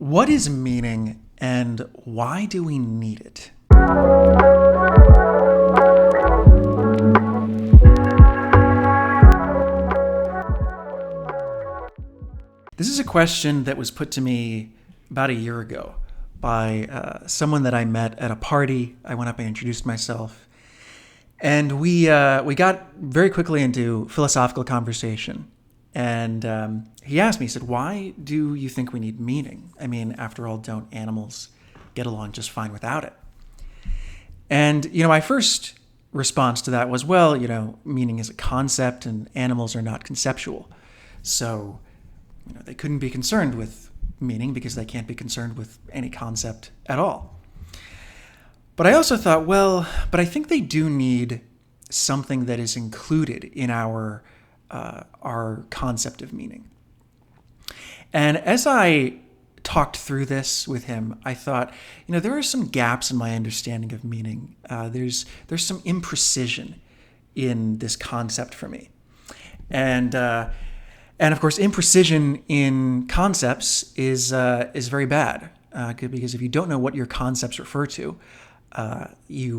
What is meaning and why do we need it? This is a question that was put to me about a year ago by someone that I met at a party. I went up and introduced myself, and we got very quickly into philosophical conversation. And he asked me, he said, "Why do you think we need meaning? I mean, after all, don't animals get along just fine without it?" And, my first response to that was, well, meaning is a concept and animals are not conceptual. So, they couldn't be concerned with meaning because they can't be concerned with any concept at all. But I also thought, but I think they do need something that is included in our concept of meaning. And as I talked through this with him, I thought, there are some gaps in my understanding of meaning. There's some imprecision in this concept for me. And of course, imprecision in concepts is very bad, because if you don't know what your concepts refer to, you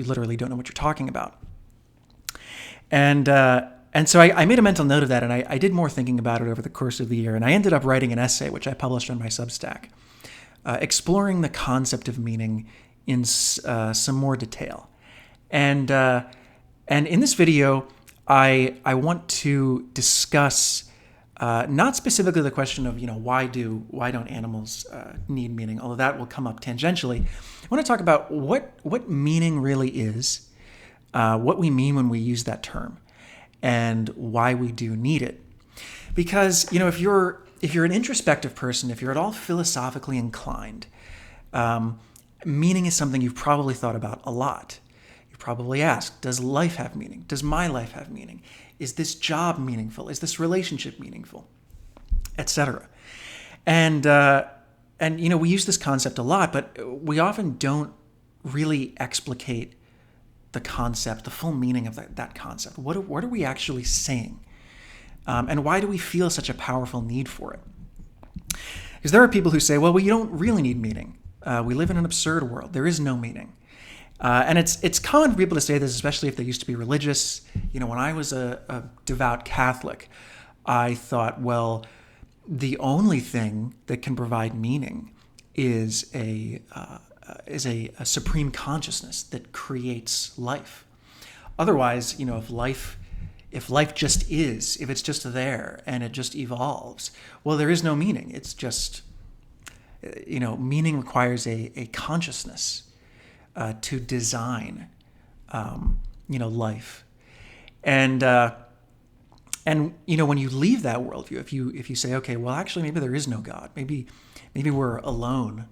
literally don't know what you're talking about. And so I made a mental note of that, and I did more thinking about it over the course of the year, and I ended up writing an essay, which I published on my Substack, exploring the concept of meaning in some more detail. And in this video, I want to discuss not specifically the question of why don't animals need meaning, although that will come up tangentially. I want to talk about what meaning really is, what we mean when we use that term, and why we do need it. Because if you're an introspective person, if you're at all philosophically inclined, meaning is something you've probably thought about a lot. You've probably asked, does life have meaning? Does my life have meaning? Is this job meaningful? Is this relationship meaningful? Etc. And we use this concept a lot, but we often don't really explicate the concept, the full meaning of that concept. What are we actually saying? And why do we feel such a powerful need for it? Because there are people who say, we don't really need meaning. We live in an absurd world. There is no meaning. And it's common for people to say this, especially if they used to be religious. When I was a devout Catholic, I thought, the only thing that can provide meaning is a supreme consciousness that creates life. Otherwise, if life just is, if it's just there and it just evolves, there is no meaning. It's just, meaning requires a consciousness to design, life. And when you leave that worldview, if you say, okay, actually maybe there is no God, maybe we're alone.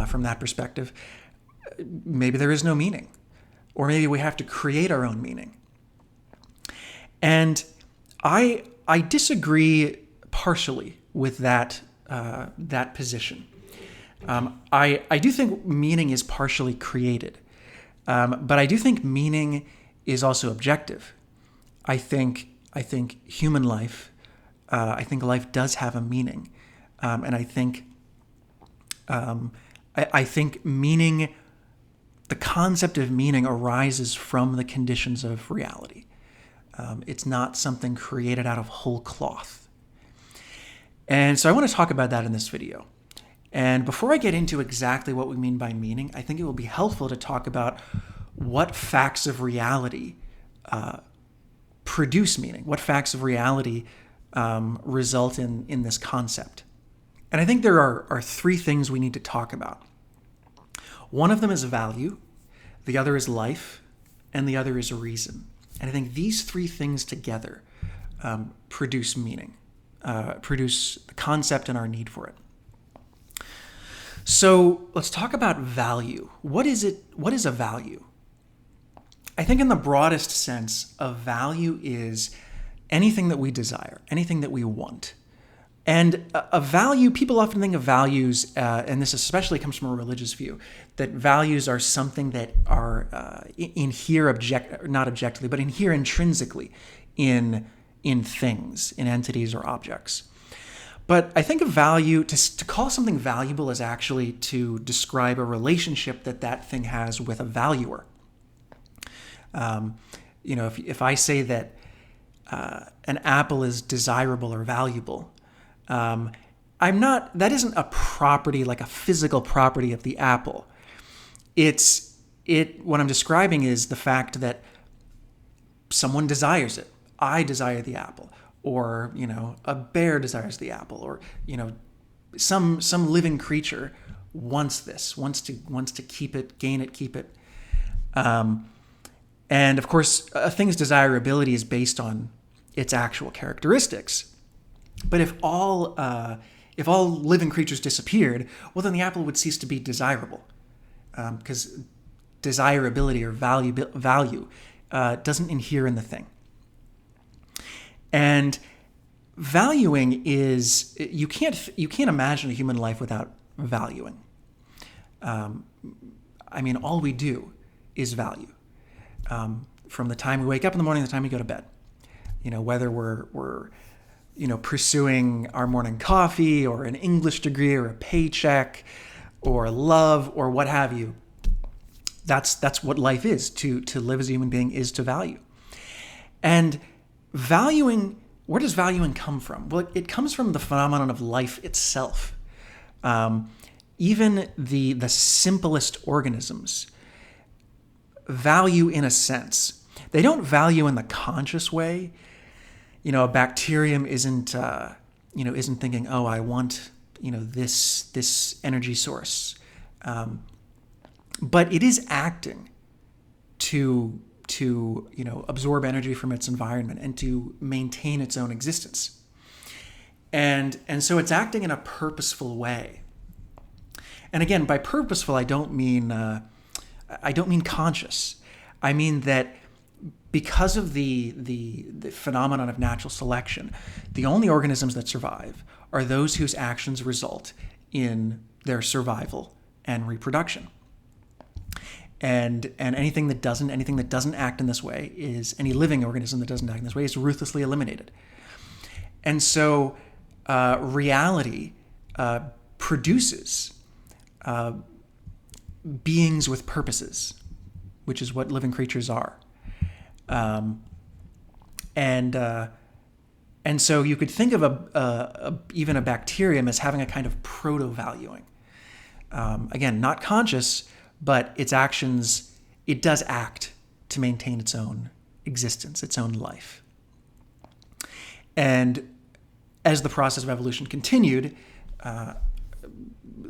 From that perspective, maybe there is no meaning, or maybe we have to create our own meaning. And I disagree partially with that position. I do think meaning is partially created, but I do think meaning is also objective. I think human life, I think life does have a meaning, and I think meaning, the concept of meaning arises from the conditions of reality. It's not something created out of whole cloth. And so I want to talk about that in this video. And before I get into exactly what we mean by meaning, I think it will be helpful to talk about what facts of reality produce meaning, what facts of reality result in this concept. And I think there are three things we need to talk about. One of them is value, the other is life, and the other is reason. And I think these three things together produce meaning, produce the concept and our need for it. So let's talk about value. What is it? What is a value? I think in the broadest sense, a value is anything that we desire, anything that we want. And a value, people often think of values, and this especially comes from a religious view, that values are something that are inhere not objectively, but inhere intrinsically in things, in entities or objects. But I think of value, to call something valuable is actually to describe a relationship that thing has with a valuer. If I say that an apple is desirable or valuable, that isn't a property, like a physical property of the apple. What I'm describing is the fact that someone desires it. I desire the apple, or a bear desires the apple, or some living creature wants this, wants to keep it, gain it, keep it. And of course, a thing's desirability is based on its actual characteristics. But if all living creatures disappeared, well, then the apple would cease to be desirable, because desirability or value doesn't inhere in the thing. And valuing is, you can't imagine a human life without valuing. All we do is value. From the time we wake up in the morning to the time we go to bed. Whether we're pursuing our morning coffee or an English degree or a paycheck or love or what have you. That's what life is. To live as a human being is to value. And valuing, where does valuing come from? Well, it comes from the phenomenon of life itself. Even the simplest organisms value in a sense. They don't value in the conscious way. A bacterium isn't thinking, oh, I want this energy source, but it is acting to absorb energy from its environment and to maintain its own existence. And so it's acting in a purposeful way. And again, by purposeful, I don't mean conscious. I mean that because of the phenomenon of natural selection, the only organisms that survive are those whose actions result in their survival and reproduction. And anything that doesn't act in this way is, any living organism that doesn't act in this way is ruthlessly eliminated. And so reality produces beings with purposes, which is what living creatures are. And so you could think of even a bacterium as having a kind of proto-valuing. Again, not conscious, but its actions, it does act to maintain its own existence, its own life. And as the process of evolution continued,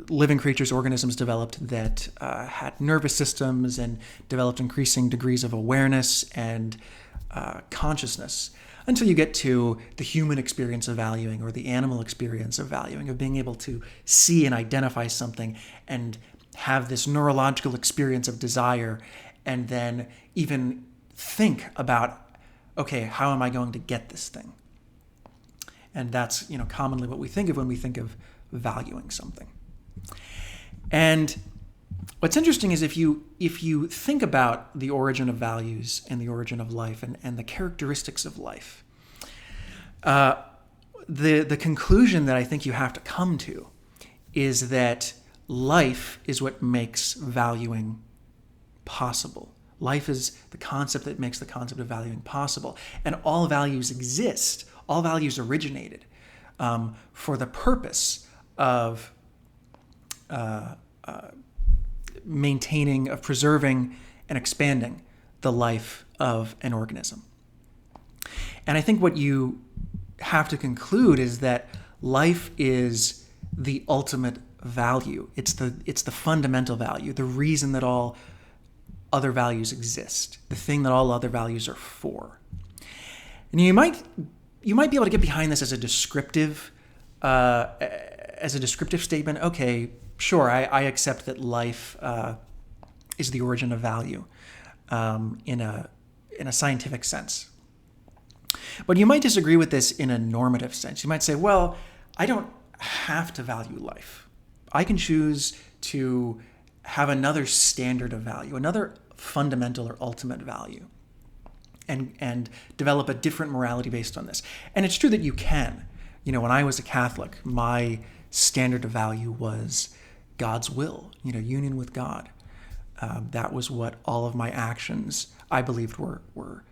living creatures, organisms developed that had nervous systems and developed increasing degrees of awareness and consciousness, until you get to the human experience of valuing, or the animal experience of valuing, of being able to see and identify something and have this neurological experience of desire, and then even think about, okay, how am I going to get this thing? And that's commonly what we think of when we think of valuing something. And what's interesting is if you think about the origin of values and the origin of life and the characteristics of life, the conclusion that I think you have to come to is that life is what makes valuing possible. Life is the concept that makes the concept of valuing possible. And all values exist, all values originated for the purpose of maintaining, of preserving and expanding the life of an organism. And I think what you have to conclude is that life is the ultimate value. It's the fundamental value, the reason that all other values exist, the thing that all other values are for. And you might be able to get behind this as a descriptive statement. Okay, sure, I accept that life is the origin of value in a scientific sense. But you might disagree with this in a normative sense. You might say, well, I don't have to value life. I can choose to have another standard of value, another fundamental or ultimate value, and develop a different morality based on this. And it's true that you can. When I was a Catholic, my standard of value was God's will, union with God. That was what all of my actions, I believed, were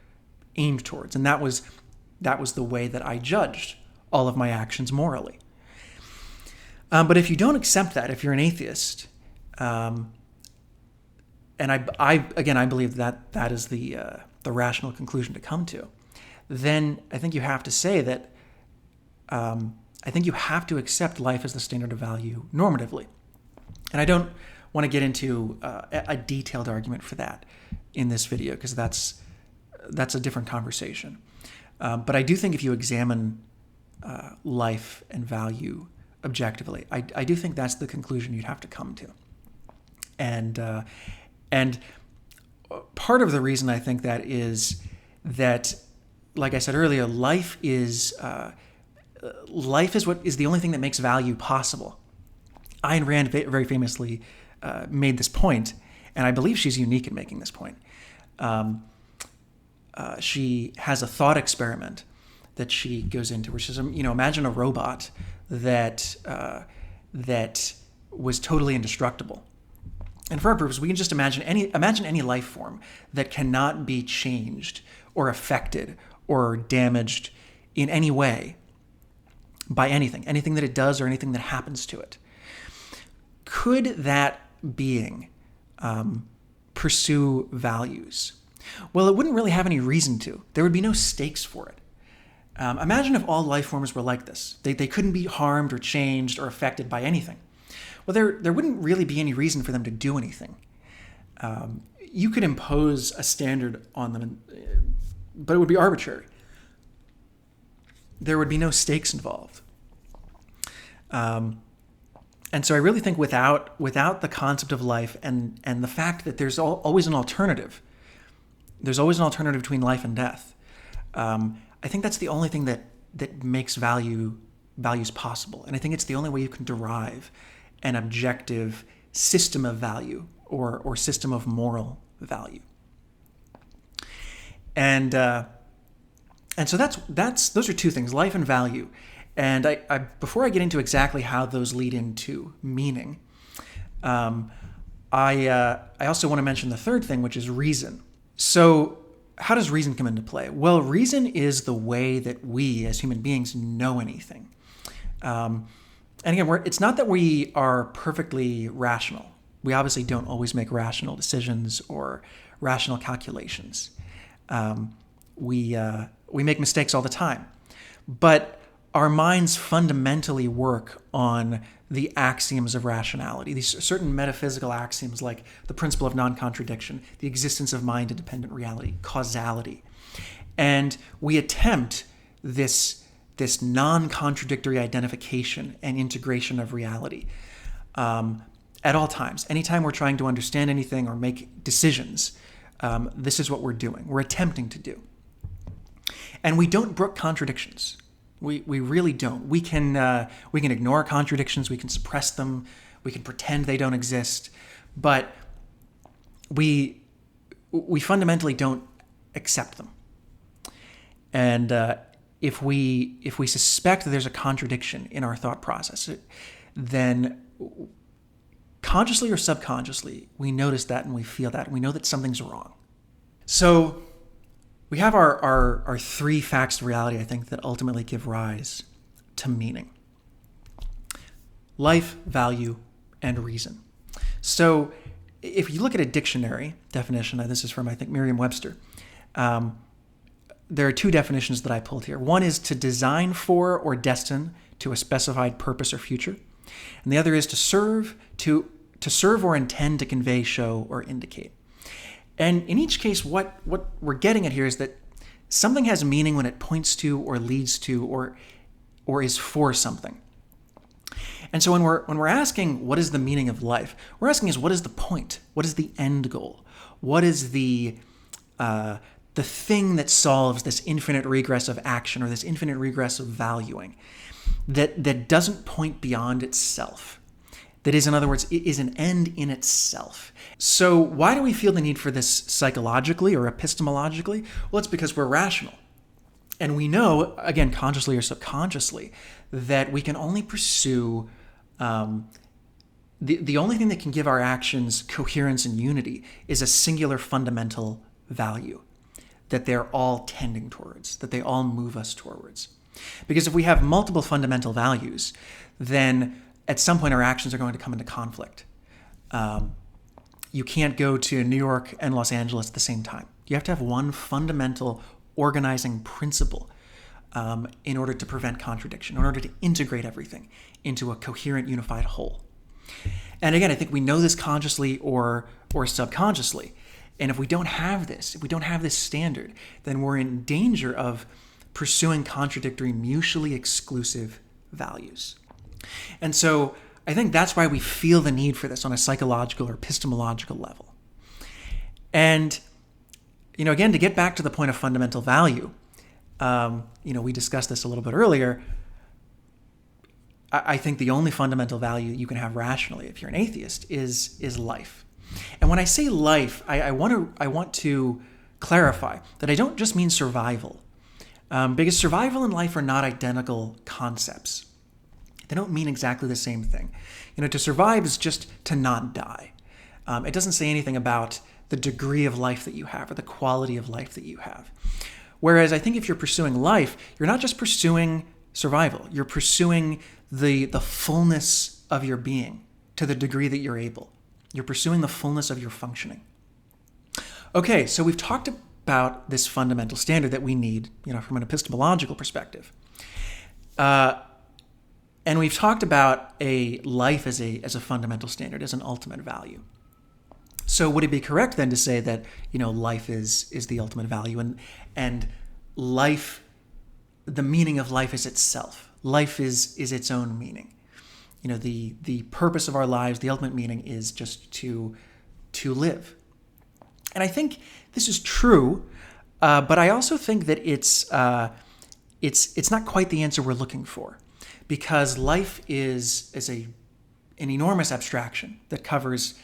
aimed towards. And that was the way that I judged all of my actions morally. But if you don't accept that, if you're an atheist, and I believe that is the rational conclusion to come to, then I think you have to say that I think you have to accept life as the standard of value normatively. And I don't want to get into a detailed argument for that in this video, because that's a different conversation. But I do think if you examine life and value objectively, I do think that's the conclusion you'd have to come to. And part of the reason I think that is that, like I said earlier, life is what is the only thing that makes value possible. Ayn Rand very famously made this point, and I believe she's unique in making this point. She has a thought experiment that she goes into, which is, imagine a robot that was totally indestructible. And for our purpose, we can just imagine any life form that cannot be changed or affected or damaged in any way by anything that it does or anything that happens to it. Could that being pursue values? Well, it wouldn't really have any reason to. There would be no stakes for it. Imagine if all life forms were like this. They couldn't be harmed or changed or affected by anything. Well, there wouldn't really be any reason for them to do anything. You could impose a standard on them, but it would be arbitrary. There would be no stakes involved. And so I really think without the concept of life and the fact that there's always an alternative, there's always an alternative between life and death, I think that's the only thing that makes values possible. And I think it's the only way you can derive an objective system of value or system of moral value. And so those are two things, life and value. And I before I get into exactly how those lead into meaning, I also want to mention the third thing, which is reason. So how does reason come into play? Well, reason is the way that we as human beings know anything. And again, it's not that we are perfectly rational. We obviously don't always make rational decisions or rational calculations. We make mistakes all the time. But our minds fundamentally work on the axioms of rationality, these certain metaphysical axioms like the principle of non-contradiction, the existence of mind-independent reality, causality. And we attempt this non-contradictory identification and integration of reality at all times. Anytime we're trying to understand anything or make decisions, this is what we're doing. We're attempting to do. And we don't brook contradictions. We really don't. We can ignore contradictions. We can suppress them. We can pretend they don't exist. But we fundamentally don't accept them. And if we suspect that there's a contradiction in our thought process, then consciously or subconsciously, we notice that and we feel that. And we know that something's wrong. So we have our three facts of reality, I think, that ultimately give rise to meaning. Life, value, and reason. So if you look at a dictionary definition, this is from, I think, Merriam-Webster, there are two definitions that I pulled here. One is to design for or destine to a specified purpose or future. And the other is to serve or intend to convey, show, or indicate. And in each case, what we're getting at here is that something has meaning when it points to or leads to or is for something. And so when we're asking what is the meaning of life, we're asking is what is the point? What is the end goal? What is the thing that solves this infinite regress of action or this infinite regress of valuing that doesn't point beyond itself? That is, in other words, it is an end in itself. So why do we feel the need for this psychologically or epistemologically? Well, it's because we're rational. And we know, again, consciously or subconsciously, that we can only pursue the only thing that can give our actions coherence and unity is a singular fundamental value that they're all tending towards, that they all move us towards. Because if we have multiple fundamental values, then at some point our actions are going to come into conflict. You can't go to New York and Los Angeles at the same time. You have to have one fundamental organizing principle in order to prevent contradiction, in order to integrate everything into a coherent, unified whole. And again, I think we know this consciously or subconsciously. And if we don't have this, if we don't have this standard, then we're in danger of pursuing contradictory, mutually exclusive values. And so I think that's why we feel the need for this on a psychological or epistemological level. And, again, to get back to the point of fundamental value, we discussed this a little bit earlier. I think the only fundamental value you can have rationally if you're an atheist is life. And when I say life, I want to clarify that I don't just mean survival, because survival and life are not identical concepts. They don't mean exactly the same thing. To survive is just to not die. It doesn't say anything about the degree of life that you have or the quality of life that you have. Whereas I think if you're pursuing life, you're not just pursuing survival. You're pursuing the fullness of your being to the degree that you're able. You're pursuing the fullness of your functioning. Okay, so we've talked about this fundamental standard that we need, from an epistemological perspective. And we've talked about a life as a fundamental standard, as an ultimate value. So would it be correct then to say that, life is the ultimate value and life, the meaning of life is itself. Life is its own meaning. The purpose of our lives, the ultimate meaning is just to live. And I think this is true, but I also think that it's not quite the answer we're looking for, because life is an enormous abstraction that covers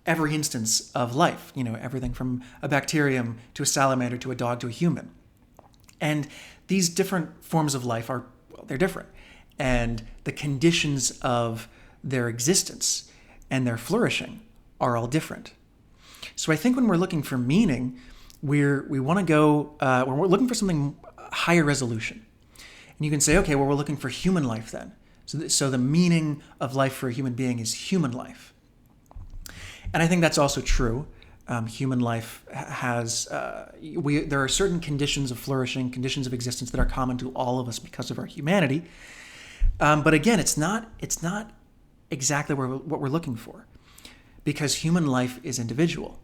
every instance of life. Everything from a bacterium to a salamander to a dog to a human. And these different forms of life they're different. And the conditions of their existence and their flourishing are all different. So I think when we're looking for meaning, we want to go, when we're looking for something higher resolution. And you can say, okay, well, we're looking for human life then. So the meaning of life for a human being is human life. And I think that's also true. Human life has, there are certain conditions of flourishing, conditions of existence that are common to all of us because of our humanity. But again, it's not exactly what we're looking for, because human life is individual.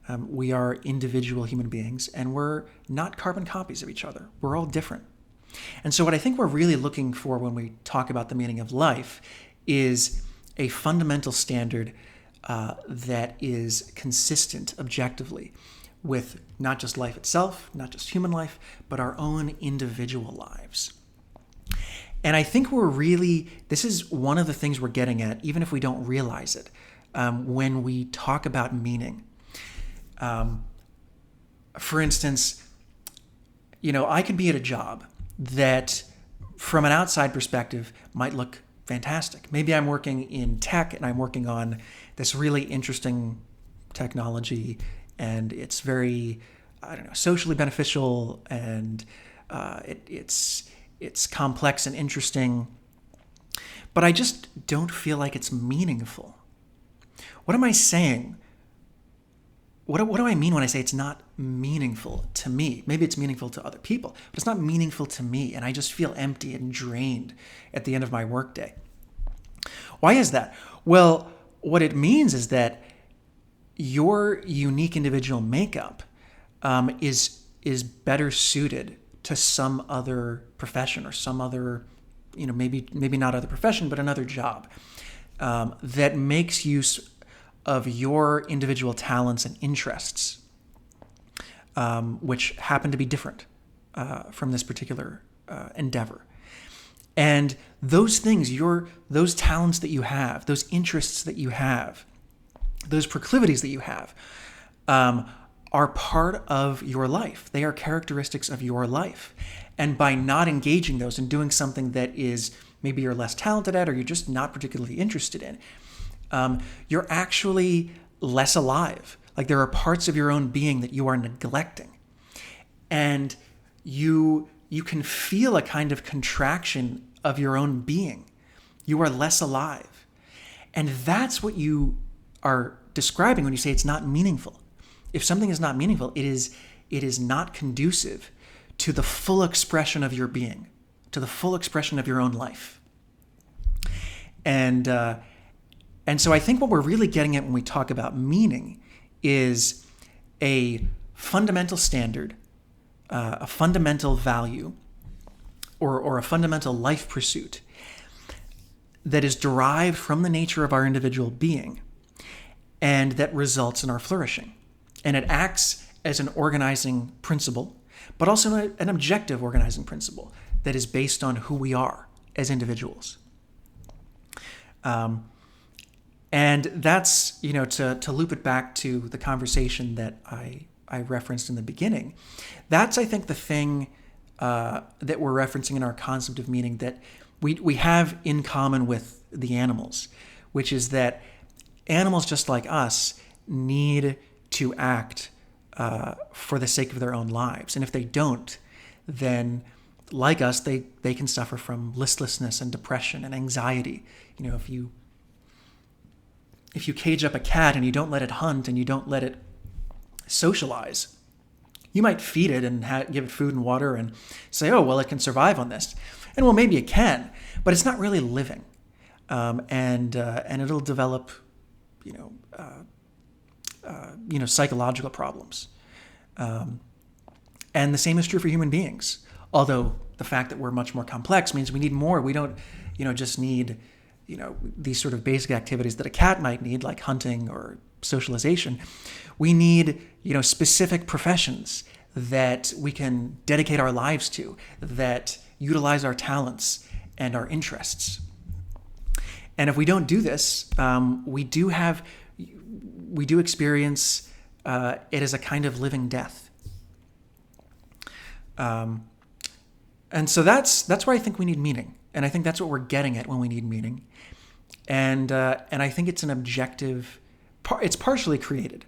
We are individual human beings, and we're not carbon copies of each other. We're all different. And so what I think we're really looking for when we talk about the meaning of life is a fundamental standard that is consistent objectively with not just life itself, not just human life, but our own individual lives. And I think this is one of the things we're getting at, even if we don't realize it, when we talk about meaning. For instance, I could be at a job that from an outside perspective might look fantastic. Maybe I'm working in tech and I'm working on this really interesting technology, and it's very, socially beneficial, and it's complex and interesting, but I just don't feel like it's meaningful. What am I saying? What do I mean when I say it's not meaningful to me? Maybe it's meaningful to other people, but it's not meaningful to me, and I just feel empty and drained at the end of my workday. Why is that? Well, what it means is that your unique individual makeup is better suited to some other profession or some other, maybe not other profession, but another job that makes use of your individual talents and interests, which happen to be different from this particular endeavor. And those things, those talents that you have, those interests that you have, those proclivities that you have, are part of your life. They are characteristics of your life. And by not engaging those and doing something that is maybe you're less talented at or you're just not particularly interested in, you're actually less alive. Like there are parts of your own being that you are neglecting. And you can feel a kind of contraction of your own being. You are less alive. And that's what you are describing when you say it's not meaningful. If something is not meaningful, it is not conducive to the full expression of your being, to the full expression of your own life. And so I think what we're really getting at when we talk about meaning is a fundamental standard, a fundamental value, or a fundamental life pursuit that is derived from the nature of our individual being and that results in our flourishing. And it acts as an organizing principle, but also an objective organizing principle that is based on who we are as individuals. And that's, to loop it back to the conversation that I referenced in the beginning, that's, I think, the thing that we're referencing in our concept of meaning that we have in common with the animals, which is that animals, just like us, need to act for the sake of their own lives. And if they don't, then like us, they can suffer from listlessness and depression and anxiety. If you cage up a cat and you don't let it hunt and you don't let it socialize, you might feed it and give it food and water and say, oh, well, it can survive on this. And well, maybe it can, but it's not really living. And it'll develop, psychological problems. And the same is true for human beings. Although the fact that we're much more complex means we need more. We don't, just need, these sort of basic activities that a cat might need, like hunting or socialization. We need, specific professions that we can dedicate our lives to, that utilize our talents and our interests. And if we don't do this, we do experience it as a kind of living death. And so that's why I think we need meaning. And I think that's what we're getting at when we need meaning. And I think it's an objective, it's partially created,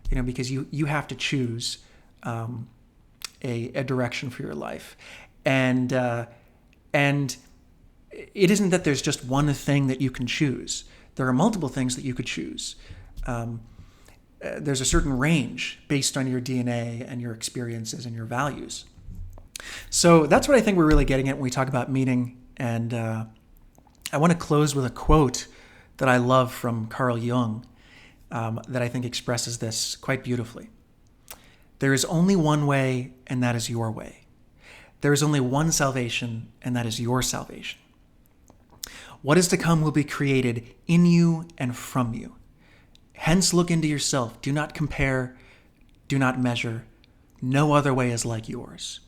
because you have to choose a direction for your life. And it isn't that there's just one thing that you can choose. There are multiple things that you could choose. There's a certain range based on your DNA and your experiences and your values. So that's what I think we're really getting at when we talk about meaning. And I want to close with a quote that I love from Carl Jung that I think expresses this quite beautifully. There is only one way, and that is your way. There is only one salvation, and that is your salvation. What is to come will be created in you and from you. Hence look into yourself. Do not compare. Do not measure. No other way is like yours.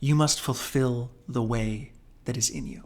You must fulfill the way that is in you.